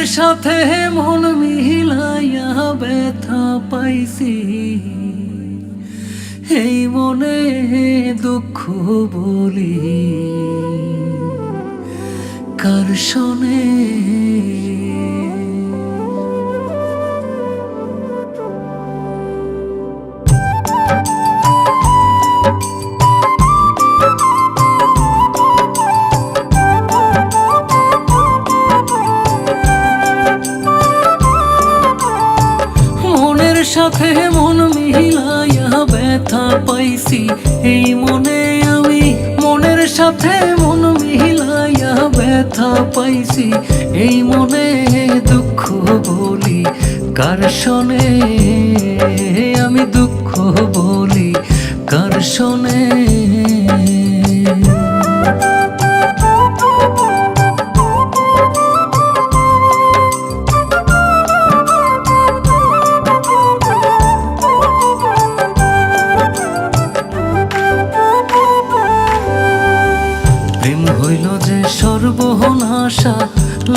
সাথে মন মিলাইয়া ব্যথা পাইছি, এই মনে দুঃখ বলি কার শোনে। সাথে মন মিলাইয়া ব্যথা পাইছি, এই মনে আমি মনের সাথে মন মিলাইয়া ব্যথা পাইছি, এই মনে দুঃখ বলি কার শোনে, আমি দুঃখ বলি কার শোনে। প্রেম হইল যে সর্বনাশা,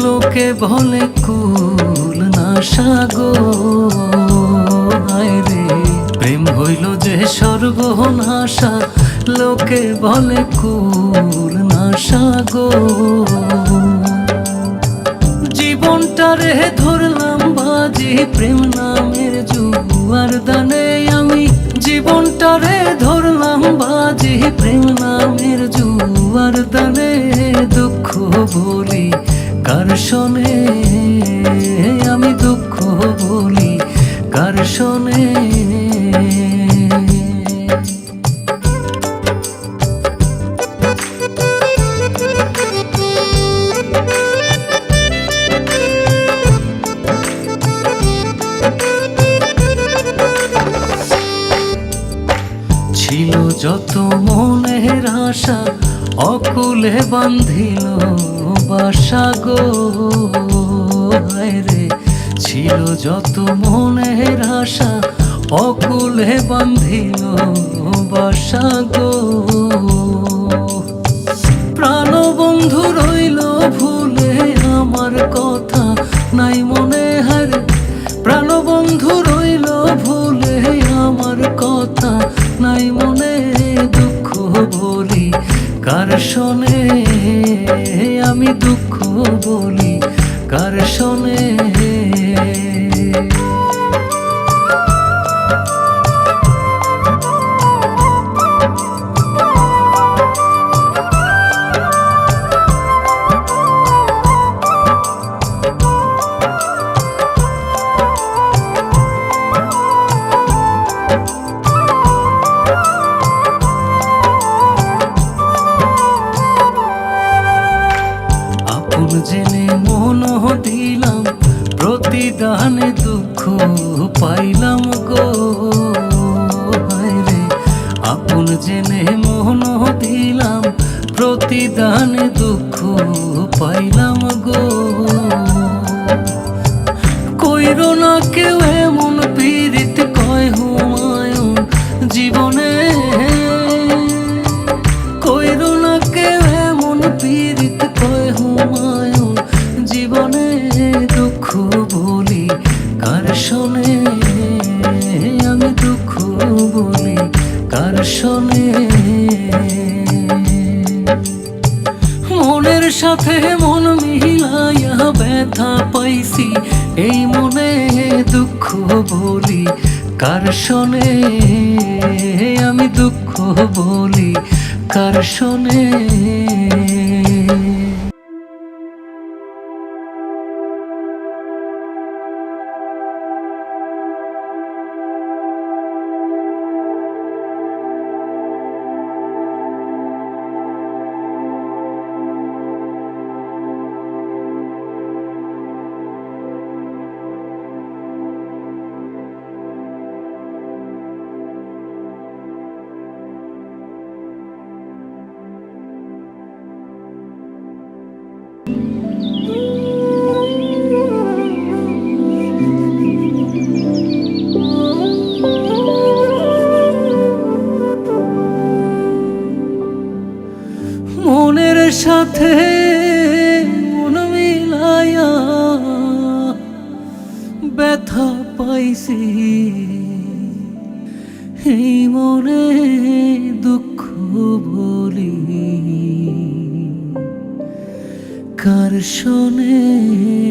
লোকে বলে কুল নাশা গো, হায় রে। প্রেম হইল যে সর্বনাশা, লোকে বলে কুল নাশা গো। জীবনটারে ধরলাম বাজি প্রেম নামের জুয়ার দানে, আমি জীবনটারে ধরলাম বাজি প্রেম নামের জুয়ার দানে, দুঃখ বলি কার শোনে, আমি দুঃখ বলি কার শোনে। ছিল যত মনের আশা, অকুলে বান্ধিল বাসা গো, হায় রে। ছিল যত মনের আশা, অকুলে বান্ধিল বাসা গো। প্রাণবন্ধু রইল ভুলে আমার কথা নাই মনে, হায় প্রাণবন্ধু রইল ভুলে আমার কথা নাই মনে, দুঃখ বলি কার শোনে, আমি দুঃখ বলি কার শোনে। জেনে মন দিলাম প্রতিদানে দুঃখ পাইলাম গো, হায় রে। আপন জেনে মন দিলাম প্রতিদানে দুঃখ পাইলাম গো। কইরো না কেউ এমন পীড়িত কয় হুমায়ুন জীবনে, কইরো না কেউ এমন পীড়িত কয় হুমায়ুন জীবনে, দুঃখ বলি কার শোনে, আমি দুঃখ বলি কার শোনে। মনের সাথে মন মিলাইয়া ব্যথা পাইছি, এই মনে দুঃখ বলি কার শোনে, আমি দুঃখ বলি কার শোনে। সাথে মন মিলায়া ব্যথা পাইছি, এই মনে দুঃখ বলি কার শোনে।